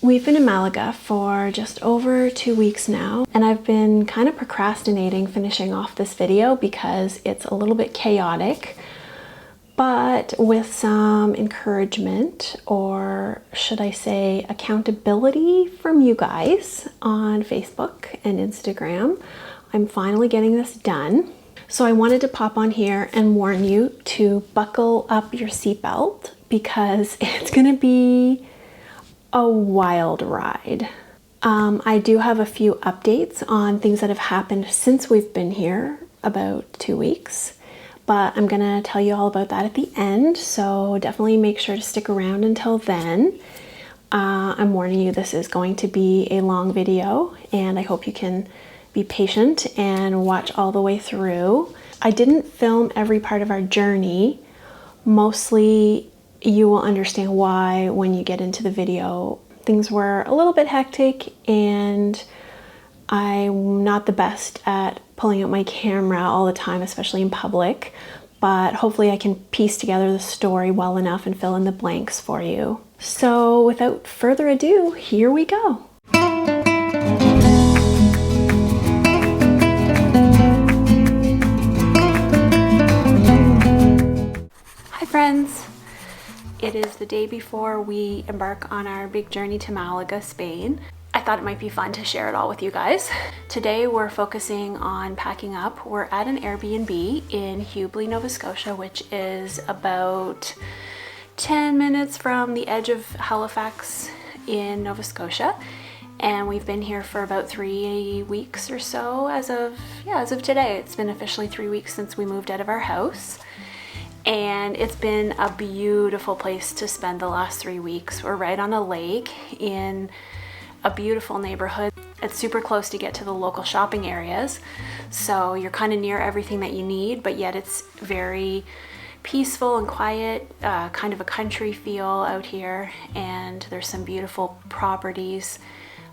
We've been in Malaga for just over 2 weeks now, and I've been kind of procrastinating finishing off this video because it's a little bit chaotic, but with some encouragement, or should I say accountability from you guys on Facebook and Instagram, I'm finally getting this done. So I wanted to pop on here and warn you to buckle up your seatbelt because it's gonna be a wild ride. I do have a few updates on things that have happened since we've been here, about 2 weeks, but I'm gonna tell you all about that at the end, so definitely make sure to stick around until then. I'm warning you, this is going to be a long video, and I hope you can be patient and watch all the way through. I didn't film every part of our journey. Mostly you will understand why when you get into the video. Things were a little bit hectic and I'm not the best at pulling out my camera all the time, especially in public, but hopefully I can piece together the story well enough and fill in the blanks for you. So without further ado, here we go. Hi friends! It is the day before we embark on our big journey to Malaga, Spain. I thought it might be fun to share it all with you guys. Today we're focusing on packing up. We're at an Airbnb in Fuji, Nova Scotia, which is about 10 minutes from the edge of Halifax in Nova Scotia. And we've been here for about 3 weeks or so as of today. It's been officially 3 weeks since we moved out of our house. And it's been a beautiful place to spend the last 3 weeks. We're right on a lake in a beautiful neighborhood. It's super close to get to the local shopping areas, so you're kind of near everything that you need, but yet it's very peaceful and quiet, kind of a country feel out here, and there's some beautiful properties.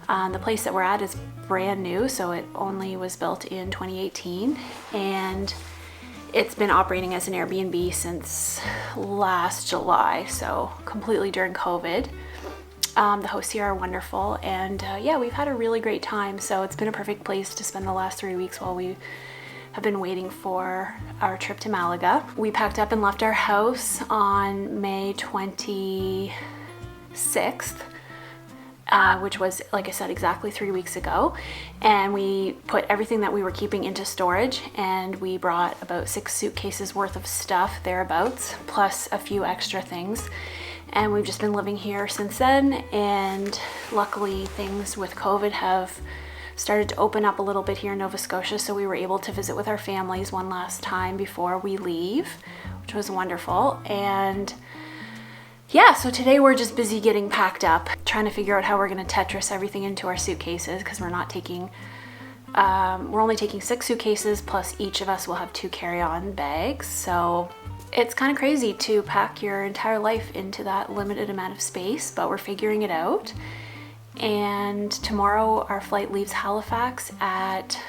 The place that we're at is brand new, so it only was built in 2018, and it's been operating as an Airbnb since last July, so completely during COVID. The hosts here are wonderful, and yeah, we've had a really great time, so it's been a perfect place to spend the last 3 weeks while we have been waiting for our trip to Malaga. We packed up and left our house on May 26th, which was, like I said, exactly 3 weeks ago. And we put everything that we were keeping into storage, and we brought about 6 suitcases worth of stuff, thereabouts, plus a few extra things. And we've just been living here since then, and luckily things with COVID have started to open up a little bit here in Nova Scotia, so we were able to visit with our families one last time before we leave, which was wonderful. And yeah, so today we're just busy getting packed up, trying to figure out how we're going to Tetris everything into our suitcases, because we're only taking 6 suitcases, plus each of us will have 2 carry-on bags. So it's kind of crazy to pack your entire life into that limited amount of space, but we're figuring it out. And tomorrow our flight leaves Halifax at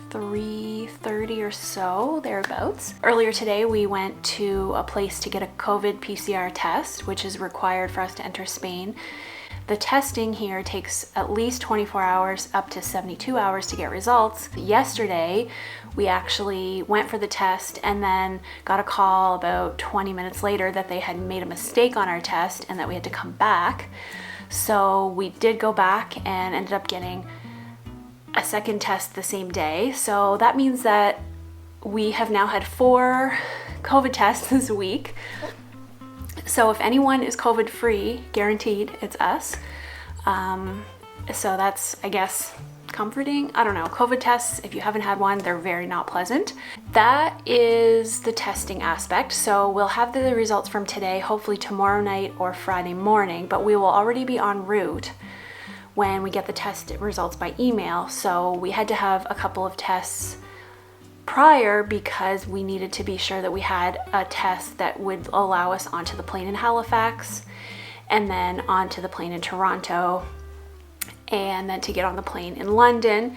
3:30 or so, thereabouts. Earlier today we went to a place to get a COVID PCR test, which is required for us to enter Spain. The testing here takes at least 24 hours up to 72 hours to get results. Yesterday we actually went for the test and then got a call about 20 minutes later that they had made a mistake on our test and that we had to come back. So we did go back and ended up getting a second test the same day. So that means that we have now had 4 COVID tests this week. So if anyone is COVID free, guaranteed, it's us. So that's, I guess, comforting. I don't know. COVID tests, if you haven't had one, they're very not pleasant. That is the testing aspect. So we'll have the results from today, hopefully tomorrow night or Friday morning, but we will already be en route when we get the test results by email. So we had to have a couple of tests prior because we needed to be sure that we had a test that would allow us onto the plane in Halifax and then onto the plane in Toronto, and then to get on the plane in London,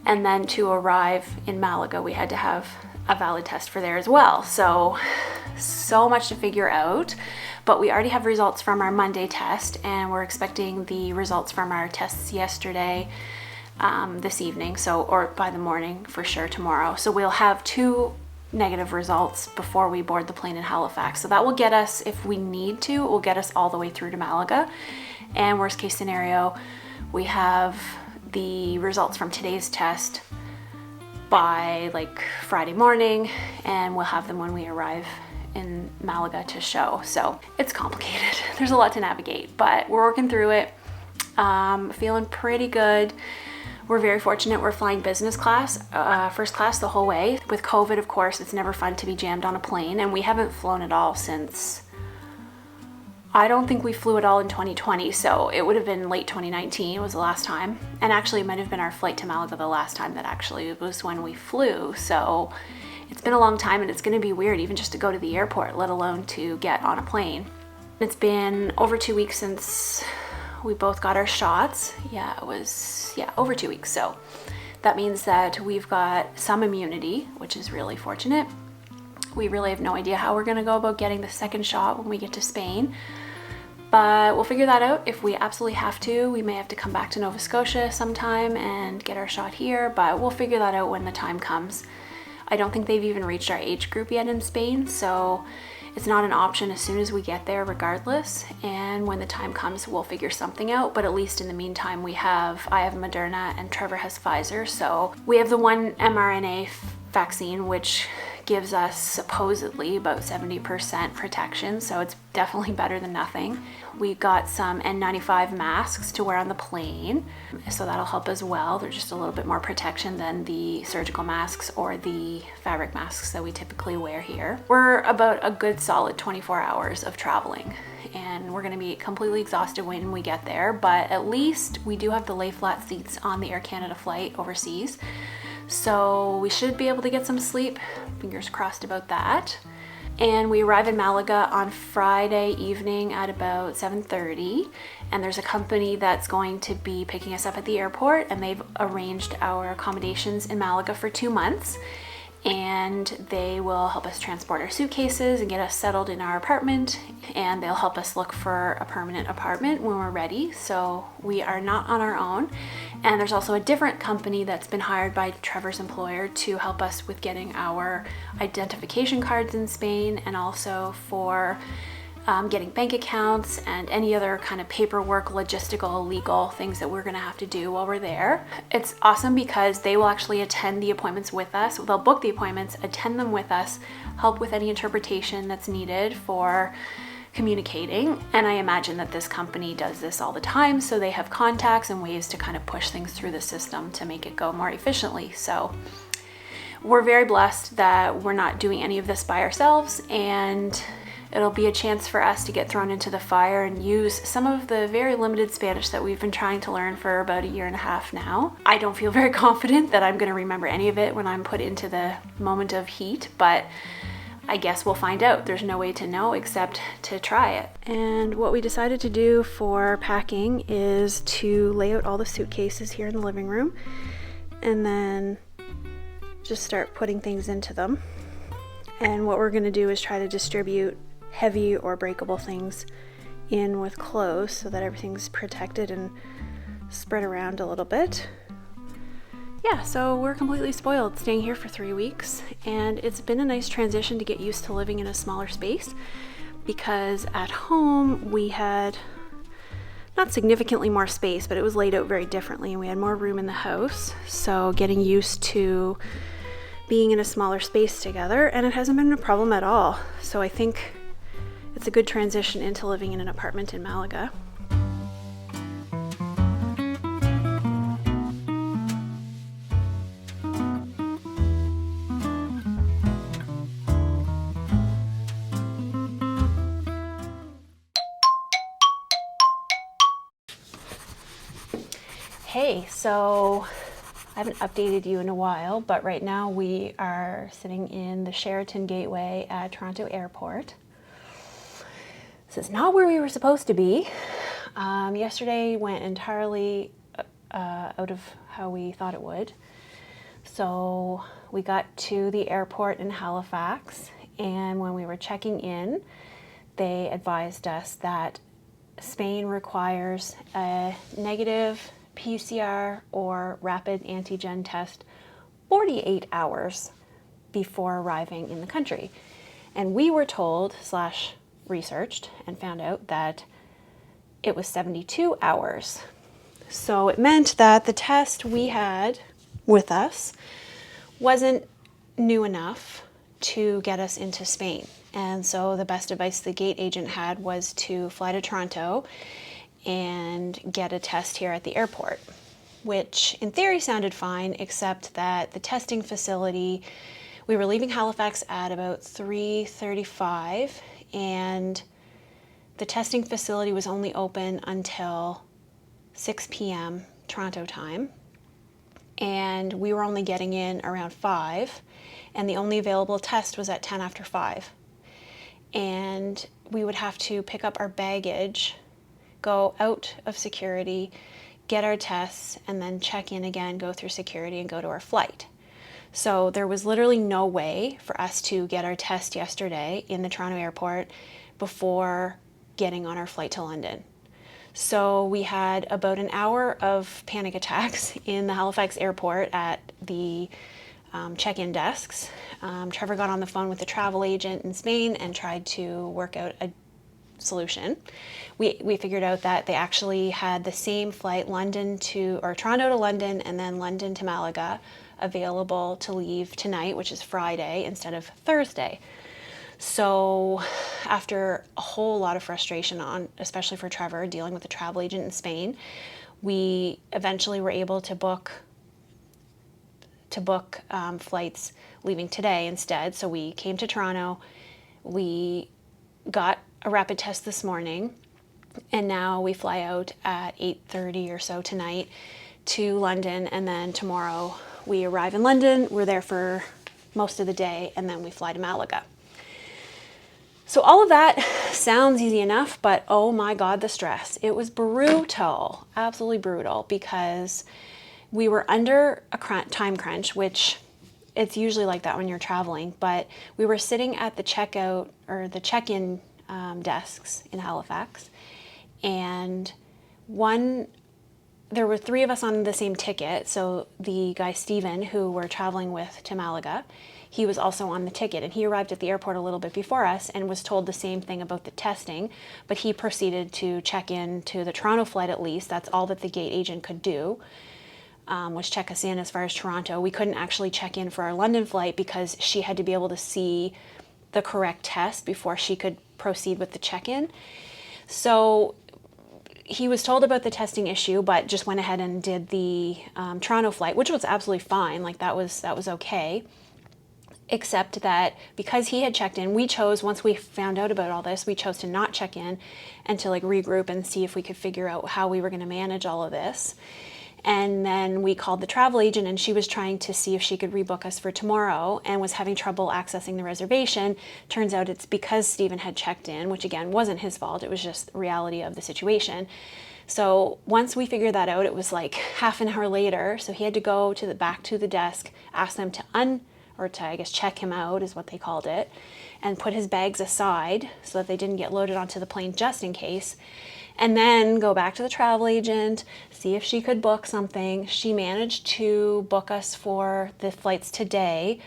and then to arrive in Malaga we had to have a valid test for there as well. So much to figure out, But we already have results from our Monday test, and we're expecting the results from our tests yesterday this evening, or by the morning for sure tomorrow. So we'll have 2 negative results before we board the plane in Halifax. So that will get us, if we need to, it will get us all the way through to Malaga. And worst case scenario, we have the results from today's test by like Friday morning, and we'll have them when we arrive in Malaga to show. So it's complicated. There's a lot to navigate, but we're working through it. Feeling pretty good. We're very fortunate. We're flying business class, first class the whole way. With COVID, of course, it's never fun to be jammed on a plane, and we haven't flown at all since, I don't think we flew at all in 2020, so it would have been late 2019 was the last time. And actually it might have been our flight to Malaga the last time that actually was when we flew. So it's been a long time, and it's gonna be weird even just to go to the airport, let alone to get on a plane. It's been over 2 weeks since we both got our shots. It was over 2 weeks. So that means that we've got some immunity, which is really fortunate. We really have no idea how we're gonna go about getting the second shot when we get to Spain. But we'll figure that out. If we absolutely have to, we may have to come back to Nova Scotia sometime and get our shot here, but we'll figure that out when the time comes. I don't think they've even reached our age group yet in Spain, so it's not an option as soon as we get there regardless. And when the time comes, we'll figure something out. But at least in the meantime, I have Moderna and Trevor has Pfizer. So we have the one mRNA vaccine, which gives us supposedly about 70% protection, so it's definitely better than nothing. We got some N95 masks to wear on the plane, so that'll help as well. They're just a little bit more protection than the surgical masks or the fabric masks that we typically wear here. We're about a good solid 24 hours of traveling, and we're gonna be completely exhausted when we get there, but at least we do have the lay flat seats on the Air Canada flight overseas. So we should be able to get some sleep, fingers crossed about that. And we arrive in Malaga on Friday evening at about 7:30, and there's a company that's going to be picking us up at the airport, and they've arranged our accommodations in Malaga for 2 months, and they will help us transport our suitcases and get us settled in our apartment, and they'll help us look for a permanent apartment when we're ready. So we are not on our own. And there's also a different company that's been hired by Trevor's employer to help us with getting our identification cards in Spain, and also for getting bank accounts and any other kind of paperwork, logistical, legal things that we're gonna have to do while we're there. It's awesome because they will actually attend the appointments with us. They'll book the appointments, attend them with us, help with any interpretation that's needed for communicating. And I imagine that this company does this all the time, so they have contacts and ways to kind of push things through the system to make it go more efficiently. So we're very blessed that we're not doing any of this by ourselves, and it'll be a chance for us to get thrown into the fire and use some of the very limited Spanish that we've been trying to learn for about 1.5 years now. I don't feel very confident that I'm going to remember any of it when I'm put into the moment of heat, but I guess we'll find out. There's no way to know except to try it. And what we decided to do for packing is to lay out all the suitcases here in the living room, and then just start putting things into them. And what we're going to do is try to distribute heavy or breakable things in with clothes so that everything's protected and spread around a little bit. Yeah, so we're completely spoiled staying here for 3 weeks, and it's been a nice transition to get used to living in a smaller space, because at home we had not significantly more space, but it was laid out very differently, and we had more room in the house. So getting used to being in a smaller space together, and it hasn't been a problem at all. So I think it's a good transition into living in an apartment in Malaga. Hey, so I haven't updated you in a while, but right now we are sitting in the Sheraton Gateway at Toronto Airport. This is not where we were supposed to be. Yesterday went entirely out of how we thought it would. So we got to the airport in Halifax, and when we were checking in, they advised us that Spain requires a negative PCR or rapid antigen test 48 hours before arriving in the country. And we were told / researched and found out that it was 72 hours. So it meant that the test we had with us wasn't new enough to get us into Spain. And so the best advice the gate agent had was to fly to Toronto and get a test here at the airport, which in theory sounded fine, except that the testing facility, we were leaving Halifax at about 3:35, and the testing facility was only open until 6 p.m. Toronto time, and we were only getting in around 5, and the only available test was at 10 after 5. And we would have to pick up our baggage, go out of security, get our tests, and then check in again, go through security, and go to our flight. So there was literally no way for us to get our test yesterday in the Toronto airport before getting on our flight to London. So we had about an hour of panic attacks in the Halifax airport at the check-in desks. Trevor got on the phone with the travel agent in Spain and tried to work out a solution. We figured out that they actually had the same flight, Toronto to London and then London to Malaga, available to leave tonight, which is Friday, instead of Thursday. So after a whole lot of frustration especially for Trevor, dealing with the travel agent in Spain, we eventually were able to book flights leaving today instead. So we came to Toronto, we got a rapid test this morning, and now we fly out at 8:30 or so tonight to London, and then tomorrow we arrive in London, we're there for most of the day, and then we fly to Malaga. So all of that sounds easy enough, but oh my God, the stress. It was brutal, absolutely brutal, because we were under a time crunch, which it's usually like that when you're traveling, but we were sitting at the checkout or the check-in desks in Halifax, and there were 3 of us on the same ticket. So the guy Steven, who we're traveling with to Malaga, he was also on the ticket, and he arrived at the airport a little bit before us and was told the same thing about the testing, but he proceeded to check in to the Toronto flight at least. That's all that the gate agent could do, was check us in as far as Toronto. We couldn't actually check in for our London flight because she had to be able to see the correct test before she could proceed with the check-in. So he was told about the testing issue, but just went ahead and did the Toronto flight, which was absolutely fine. Like that was okay. Except that because he had checked in, we chose, once we found out about all this, we chose to not check in and to like regroup and see if we could figure out how we were going to manage all of this. And then we called the travel agent, and she was trying to see if she could rebook us for tomorrow and was having trouble accessing the reservation. Turns out it's because Stephen had checked in, which again wasn't his fault. It was just the reality of the situation. So once we figured that out, it was like half an hour later. So he had to go back to the desk, ask them to I guess check him out is what they called it, and put his bags aside so that they didn't get loaded onto the plane just in case. And then go back to the travel agent, see if she could book something. She managed to book us for the flights today,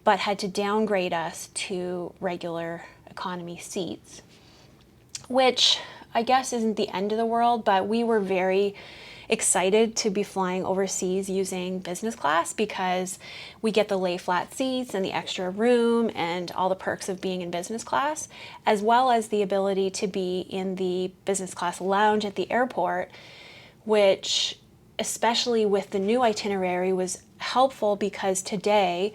but had to downgrade us to regular economy seats, which I guess isn't the end of the world, but we were very excited to be flying overseas using business class because we get the lay flat seats and the extra room and all the perks of being in business class, as well as the ability to be in the business class lounge at the airport, which, especially with the new itinerary, was helpful because today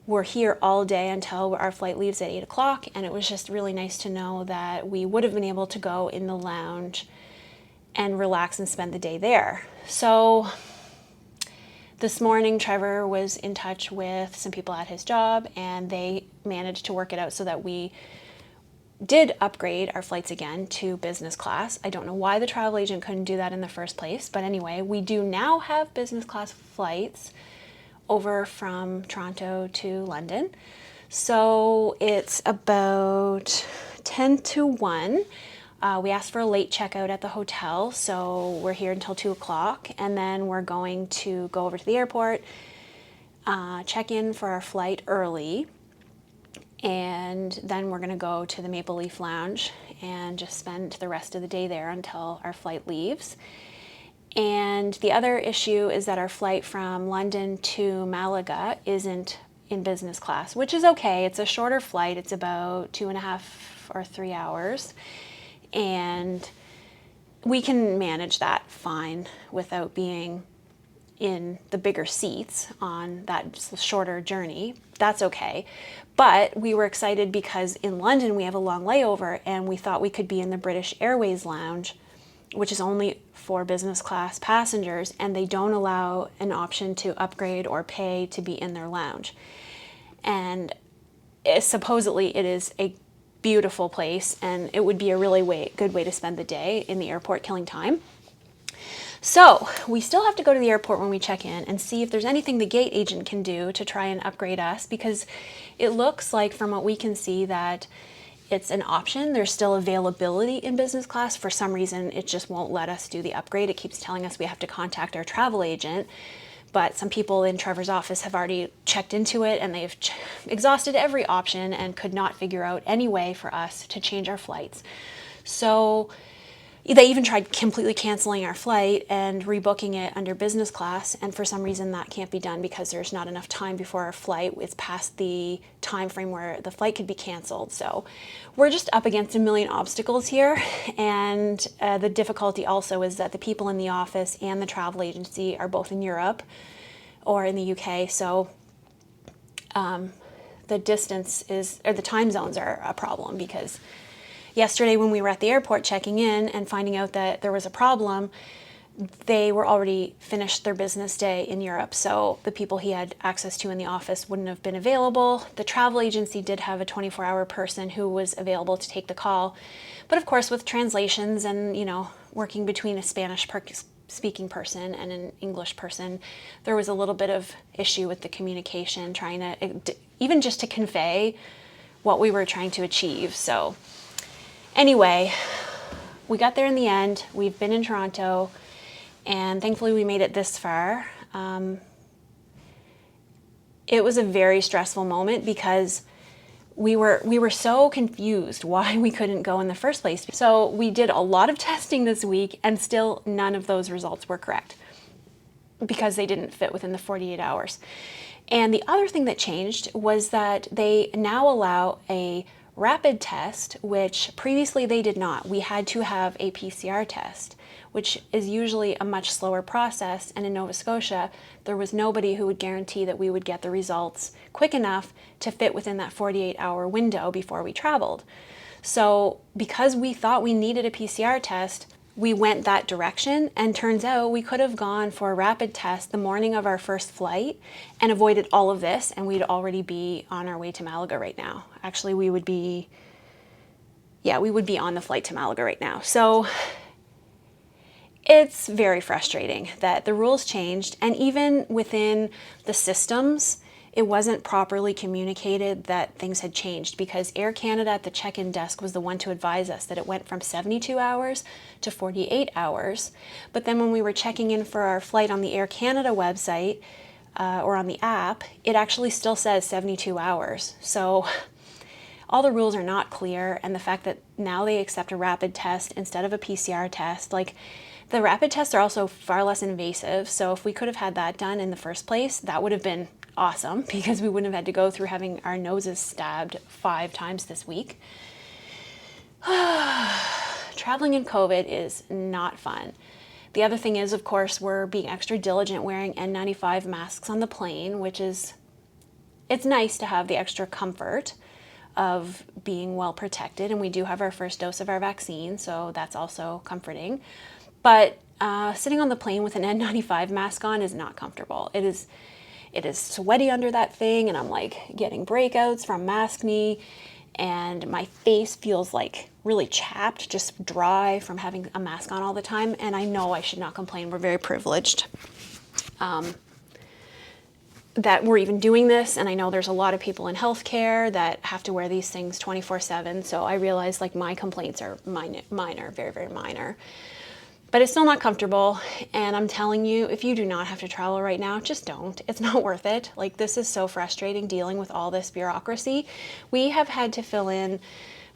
we're here all day until our flight leaves at 8 o'clock, and it was just really nice to know that we would have been able to go in the lounge and relax and spend the day there. So this morning, Trevor was in touch with some people at his job, and they managed to work it out so that we did upgrade our flights again to business class. I don't know why the travel agent couldn't do that in the first place, but anyway, we do now have business class flights over from Toronto to London. So it's about 10 to 1. We asked for a late checkout at the hotel, so we're here until 2 o'clock, and then we're going to go over to the airport, check in for our flight early, and then we're going to go to the Maple Leaf Lounge and just spend the rest of the day there until our flight leaves. And the other issue is that our flight from London to Malaga isn't in business class, which is okay. It's a shorter flight. It's about 2.5 or 3 hours. And we can manage that fine without being in the bigger seats on that shorter journey. That's okay. But we were excited because in London we have a long layover, and we thought we could be in the British Airways lounge, which is only for business class passengers, and they don't allow an option to upgrade or pay to be in their lounge. And supposedly it is a beautiful place, and it would be a really good way to spend the day in the airport, killing time. So we still have to go to the airport when we check in and see if there's anything the gate agent can do to try and upgrade us, because it looks like, from what we can see, that it's an option. There's still availability in business class. For some reason, it just won't let us do the upgrade. It keeps telling us we have to contact our travel agent. But some people in Trevor's office have already checked into it, and they've exhausted every option and could not figure out any way for us to change our flights. So they even tried completely canceling our flight and rebooking it under business class, and for some reason that can't be done because there's not enough time before our flight. It's past the time frame where the flight could be canceled. So we're just up against a million obstacles here, and the difficulty also is that the people in the office and the travel agency are both in Europe or in the UK, so the distance is, or the time zones are a problem, because yesterday when we were at the airport checking in and finding out that there was a problem, they were already finished their business day in Europe, so the people he had access to in the office wouldn't have been available. The travel agency did have a 24-hour person who was available to take the call, but of course with translations and, you know, working between a Spanish speaking person and an English person, there was a little bit of issue with the communication, trying to, even just to convey what we were trying to achieve. So anyway, we got there in the end. We've been in Toronto, and thankfully we made it this far. It was a very stressful moment because we were so confused why we couldn't go in the first place. So we did a lot of testing this week, and still none of those results were correct because they didn't fit within the 48 hours. And the other thing that changed was that they now allow a rapid test, which previously they did not. We had to have a PCR test, which is usually a much slower process, and in Nova Scotia there was nobody who would guarantee that we would get the results quick enough to fit within that 48-hour window before we traveled. So because we thought we needed a PCR test, we went that direction, and turns out we could have gone for a rapid test the morning of our first flight and avoided all of this, and we'd already be on our way to Malaga right now. Actually, we would be on the flight to Malaga right now. So it's very frustrating that the rules changed, and even within the systems, it wasn't properly communicated that things had changed, because Air Canada at the check-in desk was the one to advise us that it went from 72 hours to 48 hours. But then when we were checking in for our flight on the Air Canada website or on the app, it actually still says 72 hours. So all the rules are not clear, and the fact that now they accept a rapid test instead of a PCR test, like, the rapid tests are also far less invasive, so if we could have had that done in the first place, that would have been awesome, because we wouldn't have had to go through having our noses stabbed 5 times this week. Traveling in COVID is not fun. The other thing is, of course, we're being extra diligent wearing N95 masks on the plane, which is, it's nice to have the extra comfort of being well protected, and we do have our first dose of our vaccine, so that's also comforting. But sitting on the plane with an N95 mask on is not comfortable. It is sweaty under that thing, and I'm like getting breakouts from maskne, and my face feels like really chapped, just dry from having a mask on all the time. And I know I should not complain. We're very privileged. that we're even doing this, and I know there's a lot of people in healthcare that have to wear these things 24/7, so I realize like my complaints are minor, very, very minor. But it's still not comfortable, and I'm telling you, if you do not have to travel right now, just don't. It's not worth it. Like, this is so frustrating dealing with all this bureaucracy. We have had to fill in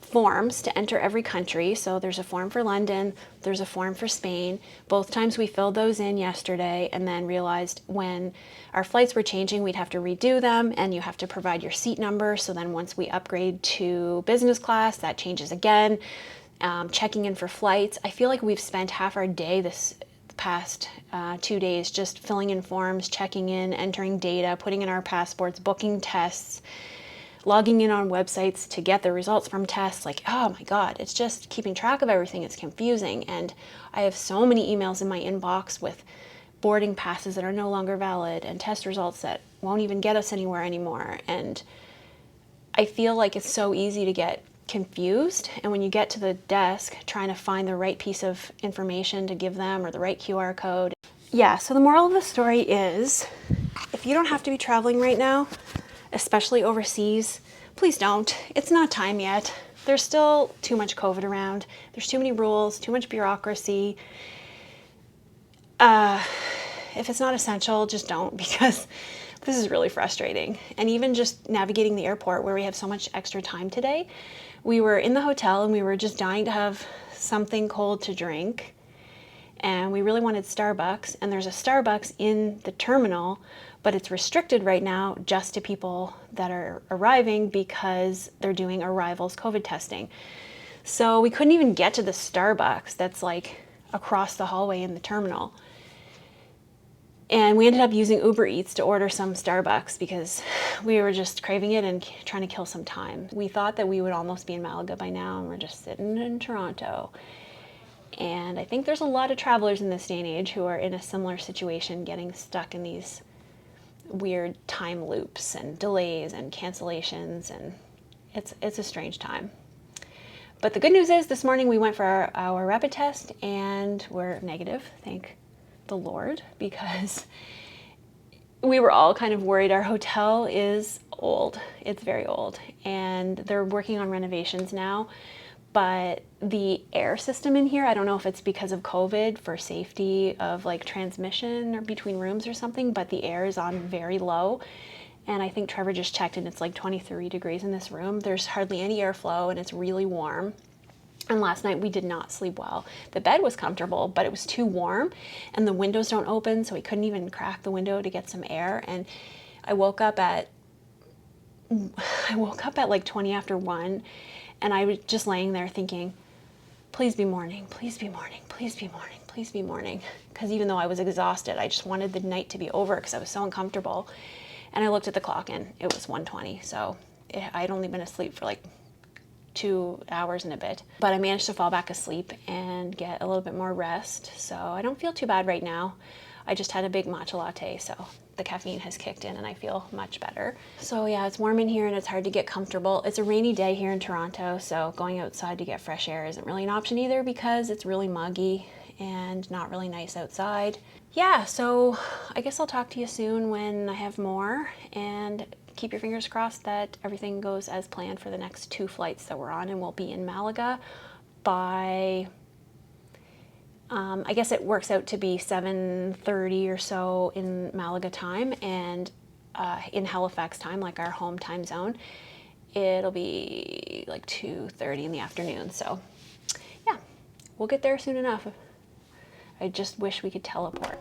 forms to enter every country. So there's a form for London, there's a form for Spain. Both times we filled those in yesterday, and then realized when our flights were changing, we'd have to redo them, and you have to provide your seat number. So then once we upgrade to business class, that changes again. Checking in for flights. I feel like we've spent half our day this past 2 days just filling in forms, checking in, entering data, putting in our passports, booking tests, logging in on websites to get the results from tests. Like, oh my God, it's just keeping track of everything. It's confusing. And I have so many emails in my inbox with boarding passes that are no longer valid and test results that won't even get us anywhere anymore. And I feel like it's so easy to get confused, and when you get to the desk trying to find the right piece of information to give them or the right QR code. Yeah, so the moral of the story is, if you don't have to be traveling right now, especially overseas, please don't. It's not time yet. There's still too much COVID around. There's too many rules, too much bureaucracy. If it's not essential, just don't, because this is really frustrating. And even just navigating the airport where we have so much extra time today, we were in the hotel and we were just dying to have something cold to drink. And we really wanted Starbucks, and there's a Starbucks in the terminal, but it's restricted right now just to people that are arriving because they're doing arrivals COVID testing. So we couldn't even get to the Starbucks that's like across the hallway in the terminal. And we ended up using Uber Eats to order some Starbucks because we were just craving it and trying to kill some time. We thought that we would almost be in Malaga by now, and we're just sitting in Toronto. And I think there's a lot of travelers in this day and age who are in a similar situation, getting stuck in these weird time loops and delays and cancellations, and it's a strange time. But the good news is this morning we went for our rapid test and we're negative, thank the Lord, because we were all kind of worried. Our hotel is old. It's very old, and they're working on renovations now, but the air system in here, I don't know if it's because of COVID for safety of like transmission or between rooms or something, but the air is on very low. And I think Trevor just checked and it's like 23 degrees in this room. There's hardly any airflow and it's really warm. And last night we did not sleep well. The bed was comfortable, but it was too warm and the windows don't open, so we couldn't even crack the window to get some air. And I woke up at like 20 after 1, and I was just laying there thinking, please be morning, please be morning, please be morning, please be morning. Because even though I was exhausted, I just wanted the night to be over because I was so uncomfortable. And I looked at the clock and it was 1:20, so I'd only been asleep for like 2 hours and a bit. But I managed to fall back asleep and get a little bit more rest, so I don't feel too bad right now. I just had a big matcha latte, so the caffeine has kicked in and I feel much better. So yeah, it's warm in here and it's hard to get comfortable. It's a rainy day here in Toronto, so going outside to get fresh air isn't really an option either because it's really muggy and not really nice outside. Yeah, so I guess I'll talk to you soon when I have more, and keep your fingers crossed that everything goes as planned for the next 2 flights that we're on, and we'll be in Malaga by, I guess it works out to be 7:30 or so in Malaga time, and in Halifax time, like our home time zone, it'll be like 2:30 in the afternoon. So yeah, we'll get there soon enough. I just wish we could teleport.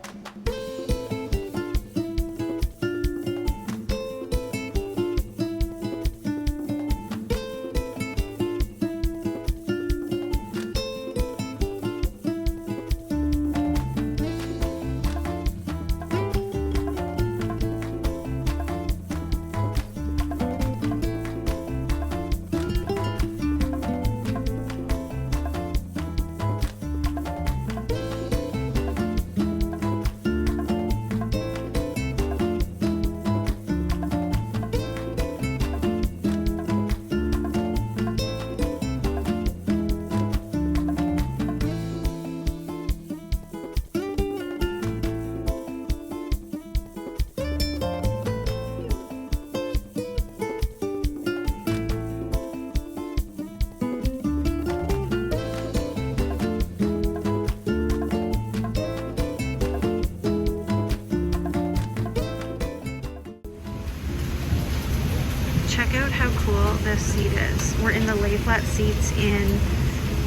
check out how cool this seat is. We're in the lay flat seats in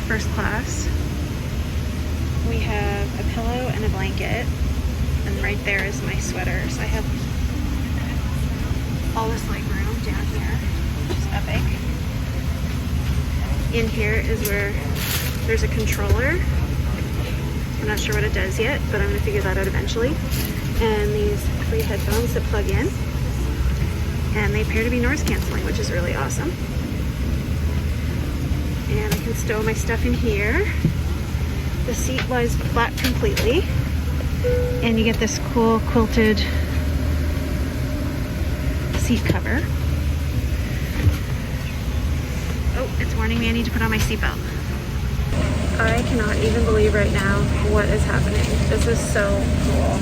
first class. We have a pillow and a blanket, and right there is my sweater. So I have all this leg room down here, which is epic. In here is where there's a controller. I'm not sure what it does yet, but I'm gonna figure that out eventually. And these 3 headphones that plug in, and they appear to be noise canceling, which is really awesome. And I can stow my stuff in here. The seat lies flat completely, and you get this cool quilted seat cover. Oh, it's warning me I need to put on my seatbelt. I cannot even believe right now what is happening. This is so cool.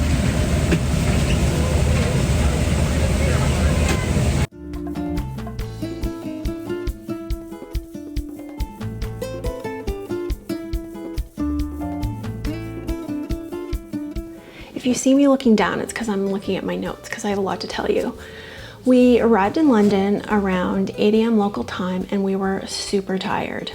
If you see me looking down, it's because I'm looking at my notes because I have a lot to tell you. We arrived in London around 8 a.m. local time, and we were super tired.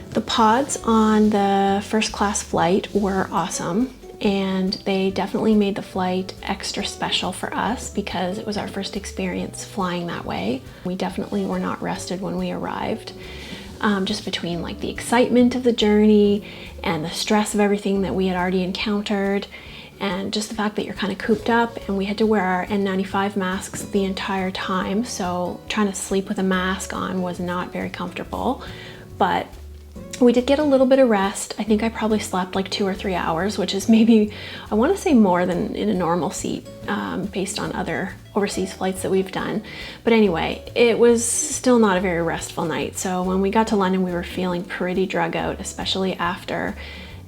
The pods on the first class flight were awesome, and they definitely made the flight extra special for us because it was our first experience flying that way. We definitely were not rested when we arrived. Just between like the excitement of the journey and the stress of everything that we had already encountered, and just the fact that you're kind of cooped up, and we had to wear our N95 masks the entire time, so trying to sleep with a mask on was not very comfortable. But we did get a little bit of rest. I think I probably slept like 2 or 3 hours, which is maybe, I want to say more than in a normal seat, based on other overseas flights that we've done. But anyway, it was still not a very restful night. So when we got to London, we were feeling pretty drug out, especially after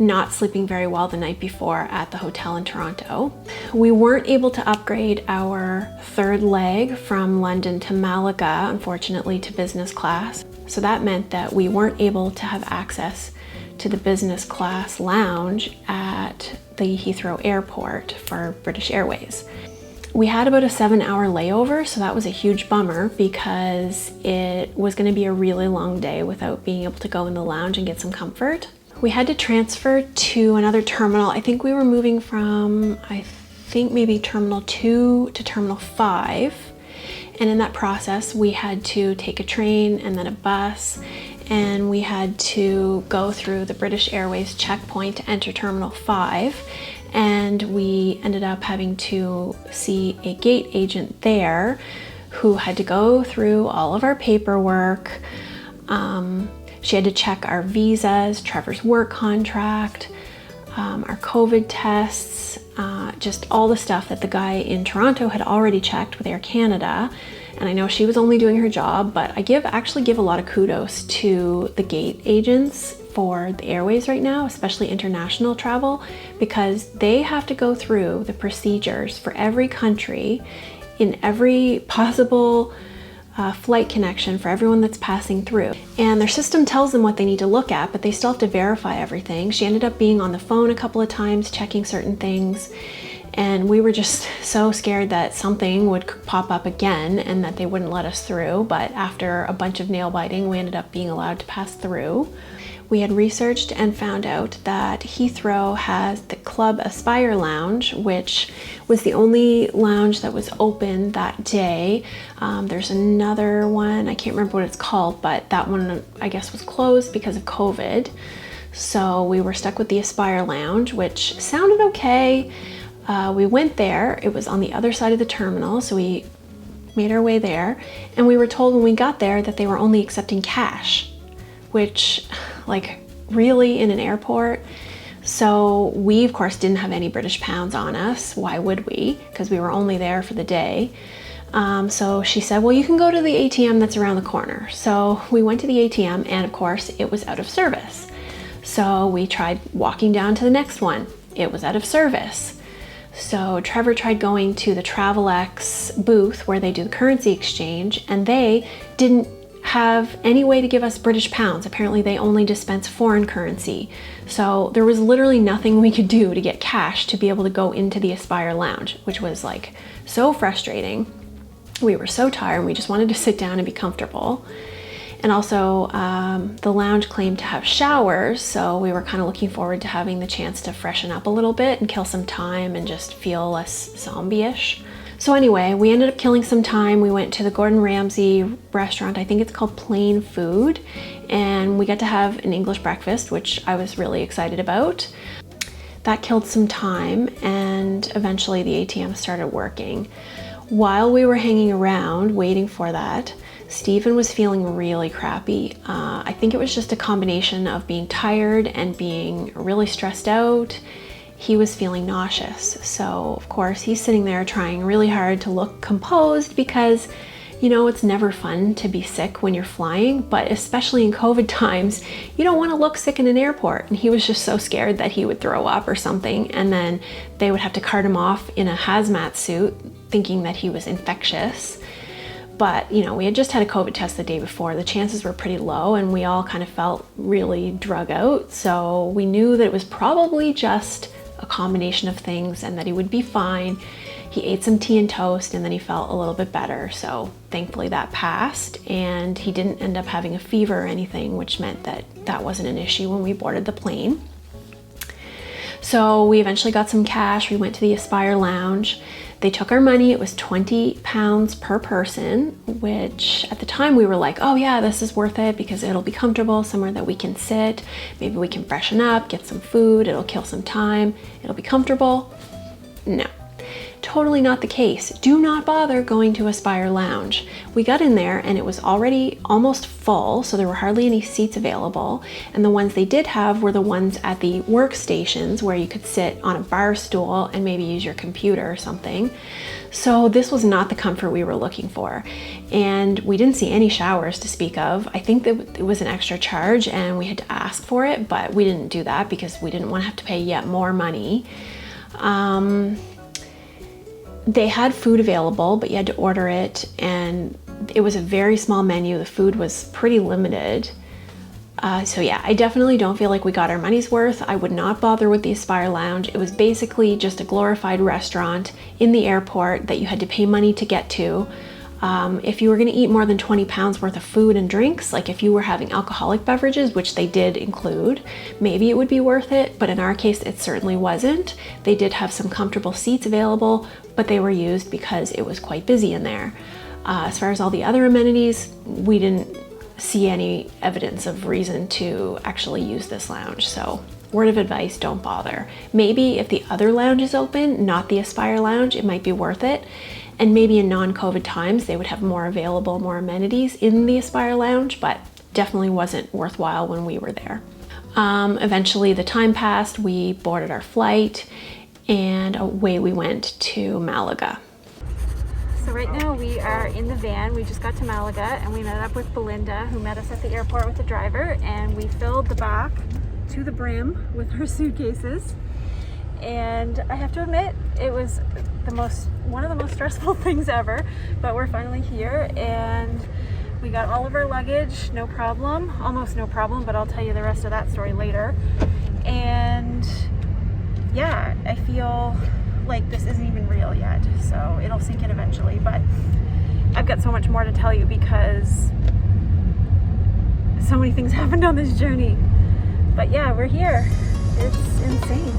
not sleeping very well the night before at the hotel in Toronto. We weren't able to upgrade our 3rd leg from London to Malaga, unfortunately, to business class. So that meant that we weren't able to have access to the business class lounge at the Heathrow Airport for British Airways. We had about a 7-hour layover, so that was a huge bummer because it was going to be a really long day without being able to go in the lounge and get some comfort. We had to transfer to another terminal. I think we were moving from, maybe Terminal 2 to Terminal 5. And in that process, we had to take a train and then a bus, and we had to go through the British Airways checkpoint to enter Terminal 5. And we ended up having to see a gate agent there who had to go through all of our paperwork. She had to check our visas, Trevor's work contract, our COVID tests, just all the stuff that the guy in Toronto had already checked with Air Canada. And I know she was only doing her job, but I actually give a lot of kudos to the gate agents for the airways right now, especially international travel, because they have to go through the procedures for every country in every possible flight connection for everyone that's passing through. And their system tells them what they need to look at, but they still have to verify everything. She ended up being on the phone a couple of times, checking certain things. And we were just so scared that something would pop up again and that they wouldn't let us through. But after a bunch of nail biting, we ended up being allowed to pass through. We had researched and found out that Heathrow has the Club Aspire Lounge, which was the only lounge that was open that day. There's another one, I can't remember what it's called, but that one I guess was closed because of COVID. So we were stuck with the Aspire Lounge, which sounded okay. We went there, it was on the other side of the terminal, so we made our way there, and we were told when we got there that they were only accepting cash, which, like, really, in an airport? So we, of course, didn't have any British pounds on us. Why would we? Because we were only there for the day. So she said, well, you can go to the ATM that's around the corner. So we went to the ATM, and of course, it was out of service. So we tried walking down to the next one. It was out of service. So Trevor tried going to the TravelX booth where they do the currency exchange, and they didn't have any way to give us British pounds. Apparently they only dispense foreign currency. So there was literally nothing we could do to get cash to be able to go into the Aspire Lounge, which was like so frustrating. We were so tired and we just wanted to sit down and be comfortable. And also the lounge claimed to have showers, so we were kind of looking forward to having the chance to freshen up a little bit and kill some time and just feel less zombie-ish. So anyway, we ended up killing some time. We went to the Gordon Ramsay restaurant. I think it's called Plain Food, and we got to have an English breakfast, which I was really excited about. That killed some time, and eventually the ATM started working. While we were hanging around waiting for that, Stephen was feeling really crappy. I think it was just a combination of being tired and being really stressed out. He was feeling nauseous. So of course he's sitting there trying really hard to look composed because, you know, it's never fun to be sick when you're flying, but especially in COVID times, you don't want to look sick in an airport. And he was just so scared that he would throw up or something, and then they would have to cart him off in a hazmat suit thinking that he was infectious. But, you know, we had just had a COVID test the day before. The chances were pretty low and we all kind of felt really drug out. So we knew that it was probably just a combination of things and that he would be fine. He ate some tea and toast and then he felt a little bit better. So thankfully that passed, and he didn't end up having a fever or anything, which meant that that wasn't an issue when we boarded the plane. So we eventually got some cash. We went to the Aspire Lounge. They took our money. It was £20 per person, which at the time we were like, oh yeah, this is worth it because it'll be comfortable, somewhere that we can sit. Maybe we can freshen up, get some food. It'll kill some time. It'll be comfortable. No. Totally not the case. Do not bother going to Aspire Lounge. We got in there and it was already almost full, so there were hardly any seats available. And the ones they did have were the ones at the workstations where you could sit on a bar stool and maybe use your computer or something. So this was not the comfort we were looking for. And we didn't see any showers to speak of. I think that it was an extra charge and we had to ask for it, but we didn't do that because we didn't want to have to pay yet more money. They had food available, but you had to order it, and it was a very small menu. The food was pretty limited. So yeah, I definitely don't feel like we got our money's worth. I would not bother with the Aspire Lounge. It was basically just a glorified restaurant in the airport that you had to pay money to get to. If you were going to eat more than 20 pounds worth of food and drinks, like if you were having alcoholic beverages, which they did include, maybe it would be worth it, but in our case it certainly wasn't. They did have some comfortable seats available, but they were used because it was quite busy in there. As far as all the other amenities, we didn't see any evidence of reason to actually use this lounge, so word of advice, don't bother. Maybe if the other lounge is open, not the Aspire Lounge, it might be worth it. And maybe in non-COVID times, they would have more available, more amenities in the Aspire Lounge, but definitely wasn't worthwhile when we were there. Eventually the time passed, we boarded our flight, and away we went to Malaga. So right now we are in the van. We just got to Malaga and we met up with Belinda, who met us at the airport with the driver, and we filled the back to the brim with our suitcases. And I have to admit, it was one of the most stressful things ever, but we're finally here and we got all of our luggage, no problem, almost no problem, but I'll tell you the rest of that story later. And yeah, I feel like this isn't even real yet, so it'll sink in eventually, but I've got so much more to tell you because so many things happened on this journey. But yeah, we're here. It's insane.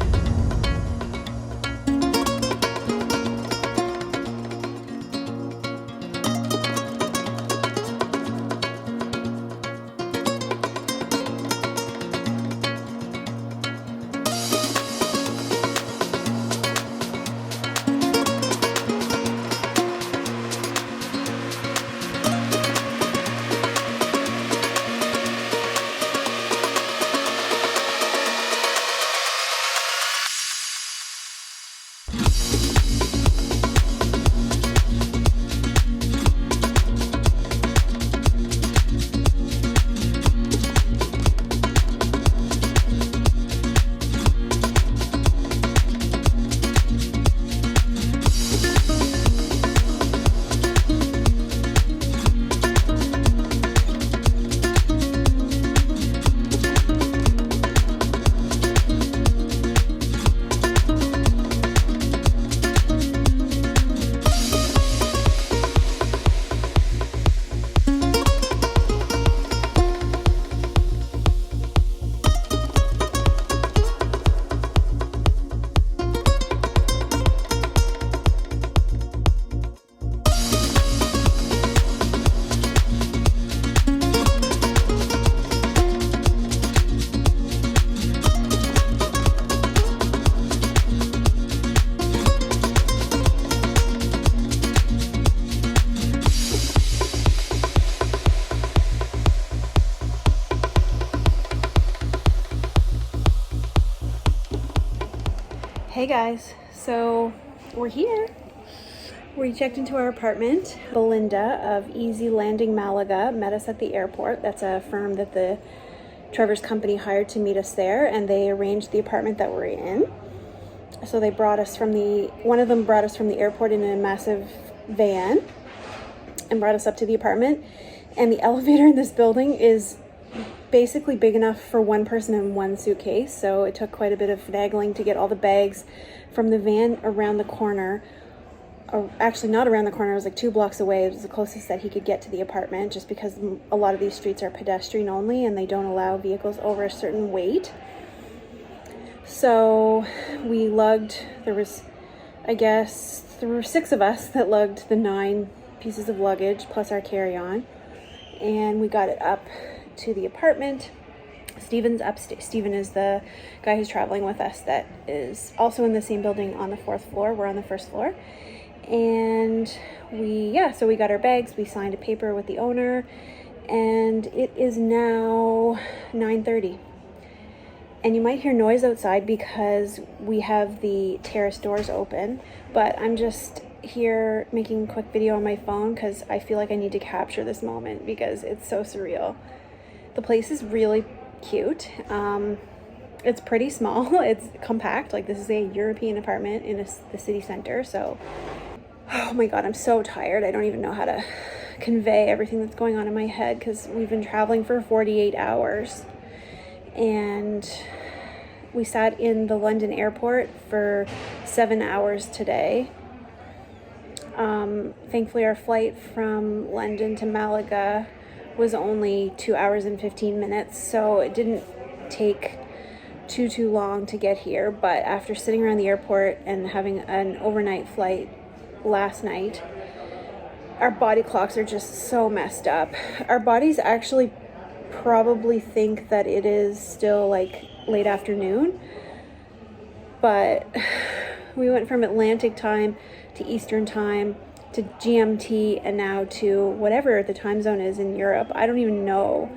guys, so we're here. We checked into our apartment. Belinda of Landing Malaga met us at the airport. That's a firm that Trevor's company hired to meet us there, and they arranged the apartment that we're in. So they brought us one of them brought us from the airport in a massive van and brought us up to the apartment. And the elevator in this building is basically big enough for one person and one suitcase. So it took quite a bit of finagling to get all the bags from the van around the corner. Actually, not around the corner, it was like 2 blocks away. It was the closest that he could get to the apartment, just because a lot of these streets are pedestrian only and they don't allow vehicles over a certain weight. So we lugged, there was, I guess, there were 6 of us that lugged the 9 pieces of luggage plus our carry-on, and we got it up to the apartment. Steven's upstairs. Steven is the guy who's traveling with us that is also in the same building on the 4th floor. We're on the 1st floor. And so we got our bags, we signed a paper with the owner, and it is now 9:30. And you might hear noise outside because we have the terrace doors open, but I'm just here making a quick video on my phone because I feel like I need to capture this moment because it's so surreal. The place is really cute. It's pretty small. It's compact. Like, this is a European apartment in the city center, so oh my god, I'm so tired. I don't even know how to convey everything that's going on in my head because we've been traveling for 48 hours. And we sat in the London airport for 7 hours today. Thankfully, our flight from London to Malaga was only 2 hours and 15 minutes, so it didn't take too long to get here. But after sitting around the airport and having an overnight flight last night, our body clocks are just so messed up. Our bodies actually probably think that it is still like late afternoon, but we went from Atlantic time to Eastern time to GMT and now to whatever the time zone is in Europe. I don't even know.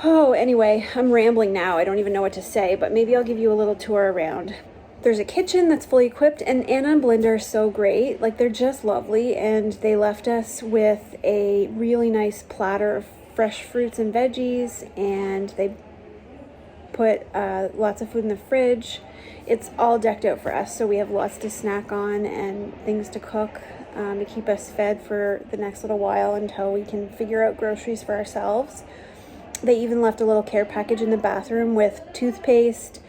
Oh, anyway, I'm rambling now. I don't even know what to say, but maybe I'll give you a little tour around. There's a kitchen that's fully equipped, and Ana and Belinda are so great. Like, they're just lovely, and they left us with a really nice platter of fresh fruits and veggies, and they put lots of food in the fridge. It's all decked out for us, so we have lots to snack on and things to cook to keep us fed for the next little while until we can figure out groceries for ourselves. They even left a little care package in the bathroom with toothpaste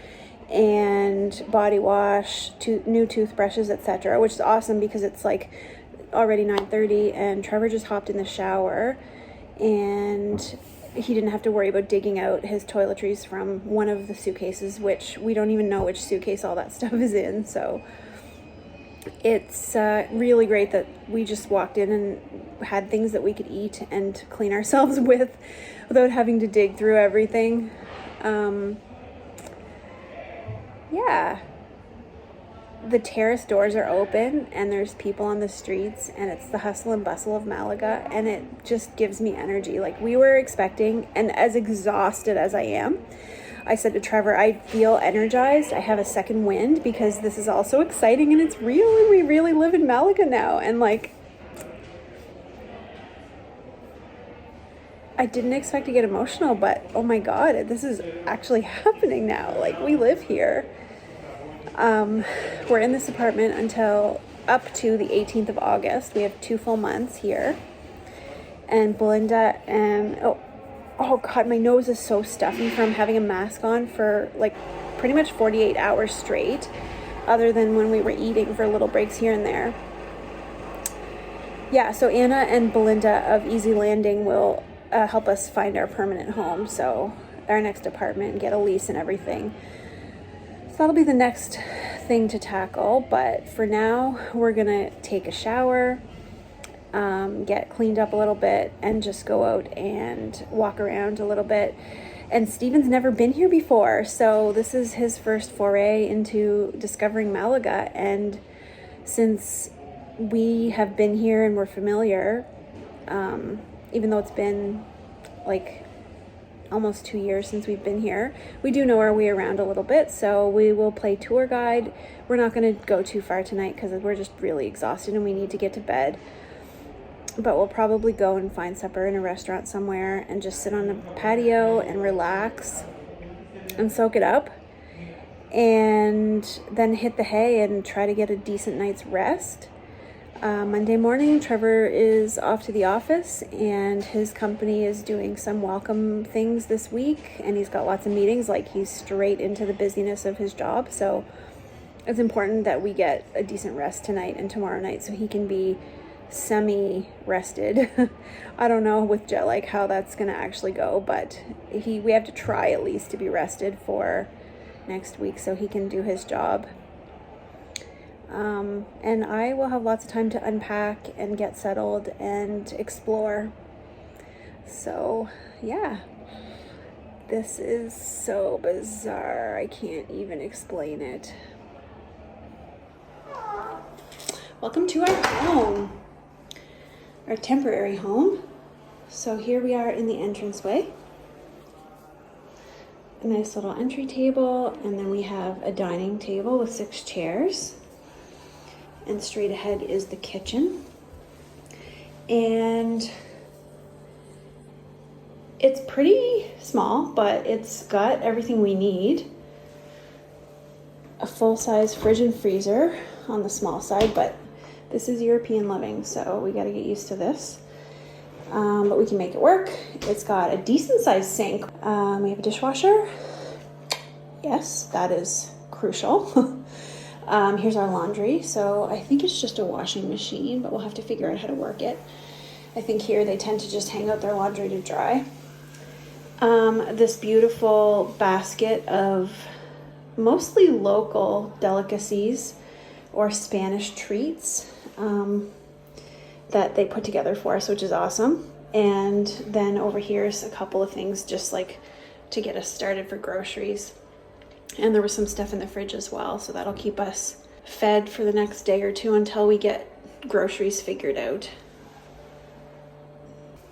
and body wash, new toothbrushes, etc., which is awesome because it's like already 9:30 and Trevor just hopped in the shower and he didn't have to worry about digging out his toiletries from one of the suitcases, which we don't even know which suitcase all that stuff is in. So it's really great that we just walked in and had things that we could eat and clean ourselves with without having to dig through everything. Yeah, the terrace doors are open and there's people on the streets and it's the hustle and bustle of Malaga, and it just gives me energy. Like, we were expecting, and as exhausted as I am, I said to Trevor, I feel energized. I have a second wind because this is all so exciting and it's real and we really live in Malaga now. And like, I didn't expect to get emotional, but oh my god, this is actually happening now. Like, we live here. We're in this apartment until up to the 18th of August. We have 2 full months here. And Belinda and oh god, my nose is so stuffy from having a mask on for like pretty much 48 hours straight, other than when we were eating for little breaks here and there. Yeah, so Ana and Belinda of Easy Landing will help us find our permanent home, so our next apartment, and get a lease and everything. So that'll be the next thing to tackle, but for now we're gonna take a shower, get cleaned up a little bit, and just go out and walk around a little bit. And Steven's never been here before, so this is his first foray into discovering Malaga. And since we have been here and we're familiar, even though it's been like almost 2 years since we've been here. We do know our way around a little bit, so we will play tour guide. We're not going to go too far tonight because we're just really exhausted and we need to get to bed. But we'll probably go and find supper in a restaurant somewhere and just sit on the patio and relax and soak it up. And then hit the hay and try to get a decent night's rest. Monday morning, Trevor is off to the office and his company is doing some welcome things this week, and he's got lots of meetings. Like, he's straight into the busyness of his job, so it's important that we get a decent rest tonight and tomorrow night so he can be semi-rested. I don't know with jet lag how that's gonna actually go, but we have to try at least to be rested for next week so he can do his job. And I will have lots of time to unpack and get settled and explore. So yeah, this is so bizarre. I can't even explain it. Welcome to our home, our temporary home. So here we are in the entranceway. A nice little entry table, and then we have a dining table with 6 chairs. And straight ahead is the kitchen. And it's pretty small, but it's got everything we need. A full-size fridge and freezer on the small side, but this is European living, so we gotta get used to this. But we can make it work. It's got a decent-sized sink. We have a dishwasher. Yes, that is crucial. Here's our laundry. So I think it's just a washing machine, but we'll have to figure out how to work it. I think here they tend to just hang out their laundry to dry. This beautiful basket of mostly local delicacies or Spanish treats that they put together for us, which is awesome. And then over here is a couple of things just like to get us started for groceries. And there was some stuff in the fridge as well, so that'll keep us fed for the next day or two until we get groceries figured out.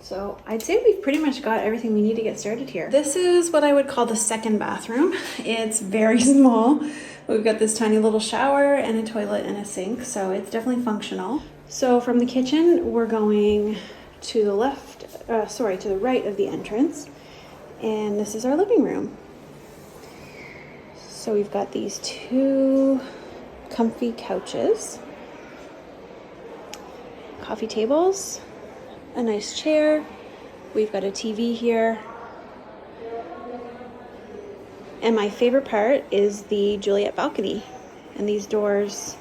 So I'd say we've pretty much got everything we need to get started here. This is what I would call the second bathroom. It's very small. We've got this tiny little shower and a toilet and a sink, so it's definitely functional. So from the kitchen, we're going to the to the right of the entrance, and this is our living room. So we've got these 2 comfy couches, coffee tables, a nice chair. We've got a TV here. And my favorite part is the Juliet balcony. And these doors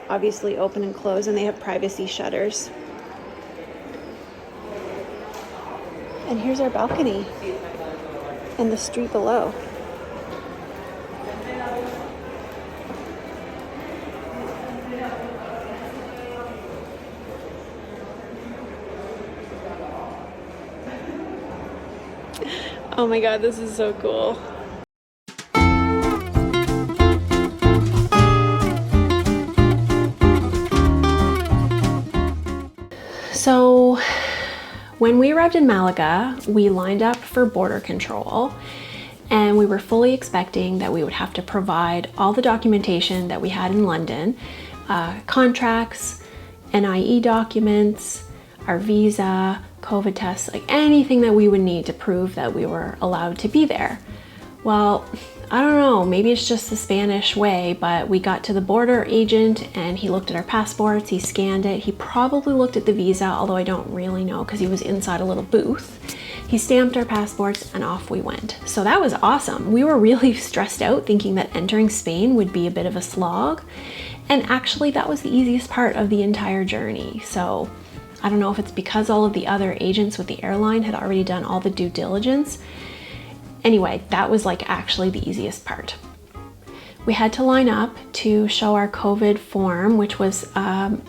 obviously open and close, and they have privacy shutters. And here's our balcony and the street below. Oh my God, this is so cool. So when we arrived in Malaga, we lined up for border control, and we were fully expecting that we would have to provide all the documentation that we had in London, contracts, NIE documents, our visa, COVID tests, like anything that we would need to prove that we were allowed to be there. Well, I don't know, maybe it's just the Spanish way, but we got to the border agent and he looked at our passports, he scanned it, he probably looked at the visa, although I don't really know because he was inside a little booth. He stamped our passports and off we went. So that was awesome. We were really stressed out thinking that entering Spain would be a bit of a slog. And actually that was the easiest part of the entire journey. So I don't know if it's because all of the other agents with the airline had already done all the due diligence. Anyway, that was like actually the easiest part. We had to line up to show our COVID form, which was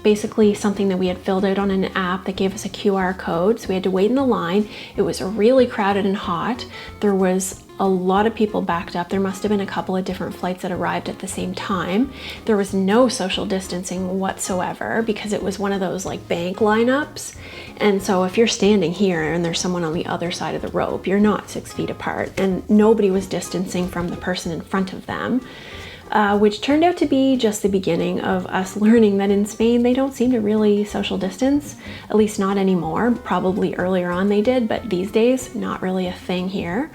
basically something that we had filled out on an app that gave us a QR code. So we had to wait in the line. It was really crowded and hot. There was a lot of people backed up. There must have been a couple of different flights that arrived at the same time. There was no social distancing whatsoever because it was one of those like bank lineups. And so if you're standing here and there's someone on the other side of the rope, you're not 6 feet apart, and nobody was distancing from the person in front of them. Which turned out to be just the beginning of us learning that in Spain they don't seem to really social distance, at least not anymore. Probably earlier on they did, but these days not really a thing here.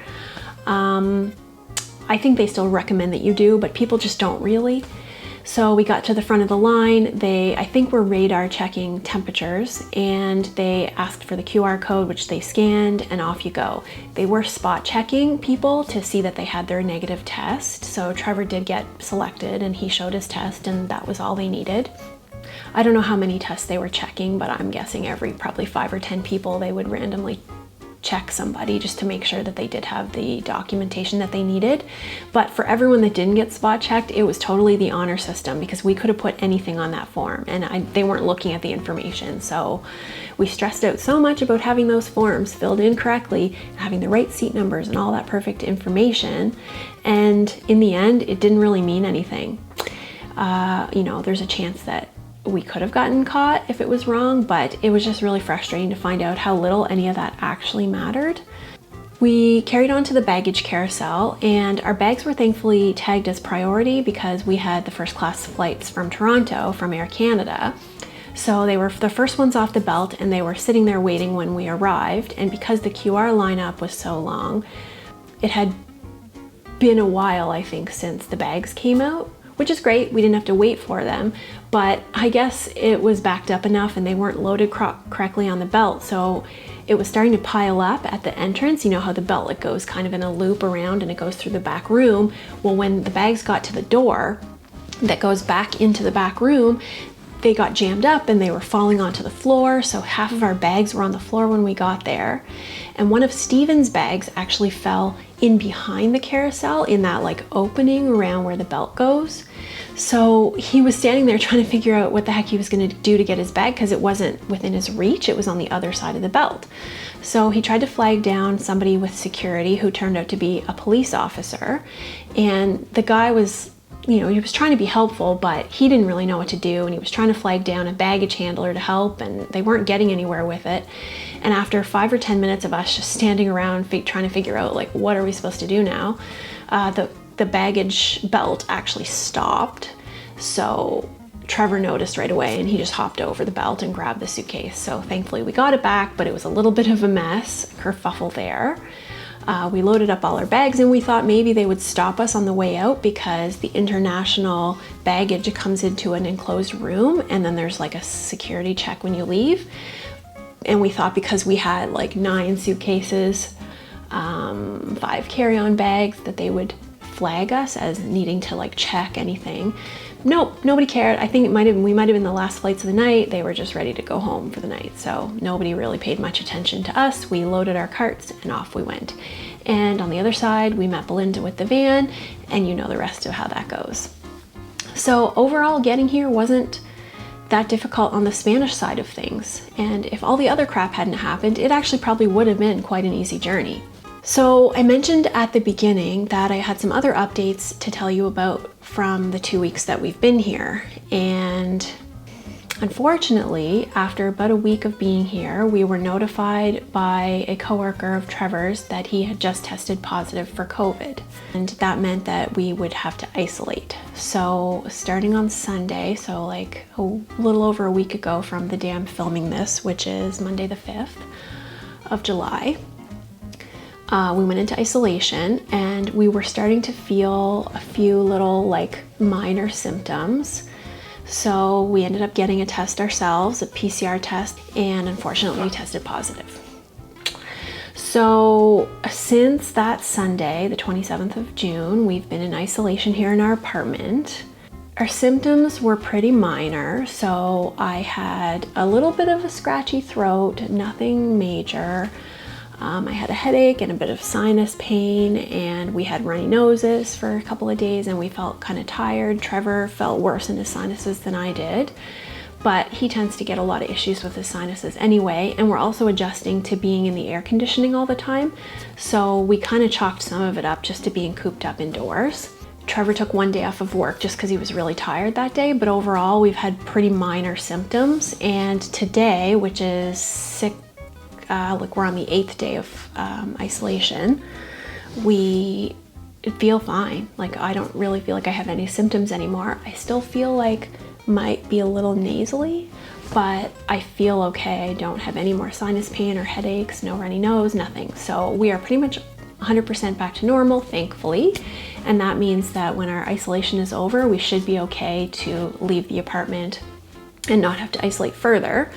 I think they still recommend that you do, but people just don't really. So we got to the front of the line. They, I think, were radar checking temperatures, and they asked for the QR code, which they scanned, and off you go. They were spot checking people to see that they had their negative test. So Trevor did get selected and he showed his test, and that was all they needed. I don't know how many tests they were checking, but I'm guessing every probably 5 or 10 people they would randomly check somebody just to make sure that they did have the documentation that they needed. But for everyone that didn't get spot checked, it was totally the honor system, because we could have put anything on that form and they weren't looking at the information. So we stressed out so much about having those forms filled in correctly, having the right seat numbers and all that perfect information. And in the end, it didn't really mean anything. You know, there's a chance that we could have gotten caught if it was wrong, but it was just really frustrating to find out how little any of that actually mattered. We carried on to the baggage carousel, and our bags were thankfully tagged as priority because we had the first class flights from Toronto from Air Canada. So they were the first ones off the belt, and they were sitting there waiting when we arrived. And because the QR lineup was so long, it had been a while, I think, since the bags came out, which is great. We didn't have to wait for them, but I guess it was backed up enough and they weren't loaded correctly on the belt. So it was starting to pile up at the entrance. You know how the belt, it goes kind of in a loop around and it goes through the back room. Well, when the bags got to the door that goes back into the back room, they got jammed up and they were falling onto the floor. So half of our bags were on the floor when we got there. And one of Steven's bags actually fell in behind the carousel in that like opening around where the belt goes. So he was standing there trying to figure out what the heck he was going to do to get his bag, because it wasn't within his reach. It was on the other side of the belt. So he tried to flag down somebody with security who turned out to be a police officer. And the guy was, you know, he was trying to be helpful, but he didn't really know what to do. And he was trying to flag down a baggage handler to help, and they weren't getting anywhere with it. And after 5 or 10 minutes of us just standing around trying to figure out, like, what are we supposed to do now? The baggage belt actually stopped. So Trevor noticed right away, and he just hopped over the belt and grabbed the suitcase. So thankfully we got it back, but it was a little bit of a mess, kerfuffle there. We loaded up all our bags, and we thought maybe they would stop us on the way out because the international baggage comes into an enclosed room, and then there's like a security check when you leave. And we thought because we had like 9 suitcases, 5 carry-on bags, that they would flag us as needing to like check anything. Nope, nobody cared. I think we might have been the last flights of the night. They were just ready to go home for the night. So nobody really paid much attention to us. We loaded our carts and off we went. And on the other side, we met Belinda with the van, and you know the rest of how that goes. So overall, getting here wasn't that difficult on the Spanish side of things. And if all the other crap hadn't happened, it actually probably would have been quite an easy journey. So I mentioned at the beginning that I had some other updates to tell you about from the 2 weeks that we've been here. And unfortunately, after about a week of being here, we were notified by a coworker of Trevor's that he had just tested positive for COVID. And that meant that we would have to isolate. So starting on Sunday, so like a little over a week ago from the day I'm filming this, which is Monday the 5th of July, we went into isolation, and we were starting to feel a few little like minor symptoms. So we ended up getting a test ourselves, a PCR test, and unfortunately we tested positive. So since that Sunday, the 27th of June, we've been in isolation here in our apartment. Our symptoms were pretty minor. So I had a little bit of a scratchy throat, nothing major. I had a headache and a bit of sinus pain, and we had runny noses for a couple of days, and we felt kind of tired. Trevor felt worse in his sinuses than I did. but he tends to get a lot of issues with his sinuses anyway, and we're also adjusting to being in the air conditioning all the time, so we kind of chalked some of it up just to being cooped up indoors. Trevor took one day off of work just because he was really tired that day, but overall we've had pretty minor symptoms, and today, which is sick, like we're on the 8th day of isolation, we feel fine. Like I don't really feel like I have any symptoms anymore. I still feel like might be a little nasally, but I feel okay. I don't have any more sinus pain or headaches, no runny nose, nothing. So we are pretty much 100% back to normal, thankfully. And that means that when our isolation is over, we should be okay to leave the apartment and not have to isolate further.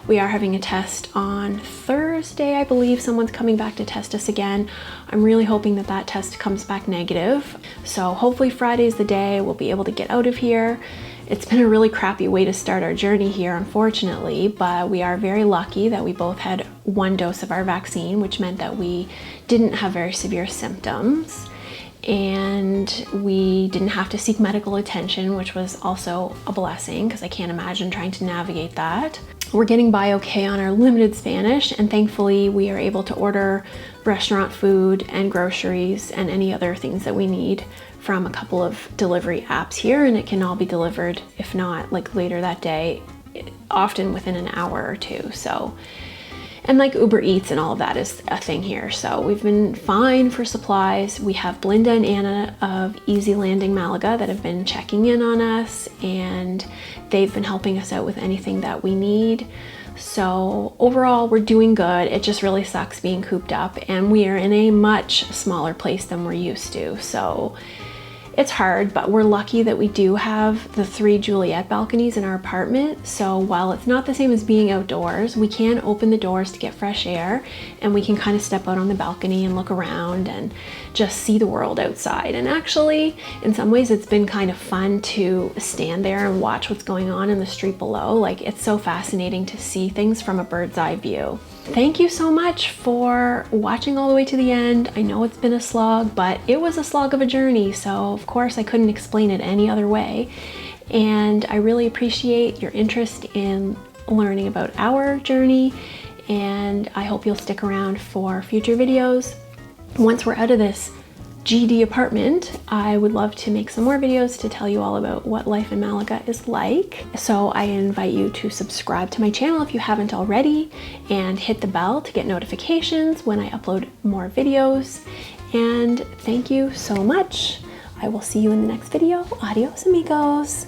We are having a test on Thursday, I believe. Someone's coming back to test us again. I'm really hoping that that test comes back negative. So hopefully Friday's the day we'll be able to get out of here. It's been a really crappy way to start our journey here, unfortunately, but we are very lucky that we both had 1 dose of our vaccine, which meant that we didn't have very severe symptoms. And we didn't have to seek medical attention, which was also a blessing because I can't imagine trying to navigate that. We're getting by okay on our limited Spanish, and thankfully we are able to order restaurant food and groceries and any other things that we need from a couple of delivery apps here, and it can all be delivered, if not like later that day, often within an hour or two. So, and like Uber Eats and all of that is a thing here. So we've been fine for supplies. We have Belinda and Ana of Landing Malaga that have been checking in on us, and they've been helping us out with anything that we need. So overall, we're doing good. It just really sucks being cooped up, and we are in a much smaller place than we're used to. So it's hard, but we're lucky that we do have the 3 Juliet balconies in our apartment. So while it's not the same as being outdoors, we can open the doors to get fresh air, and we can kind of step out on the balcony and look around and just see the world outside. And actually, in some ways, it's been kind of fun to stand there and watch what's going on in the street below. Like, it's so fascinating to see things from a bird's eye view. Thank you so much for watching all the way to the end. I know it's been a slog, but it was a slog of a journey, so of course I couldn't explain it any other way. And I really appreciate your interest in learning about our journey, and I hope you'll stick around for future videos. Once we're out of this GD apartment, I would love to make some more videos to tell you all about what life in Malaga is like. So I invite you to subscribe to my channel if you haven't already, and hit the bell to get notifications when I upload more videos. And thank you so much. I will see you in the next video. Adios, amigos.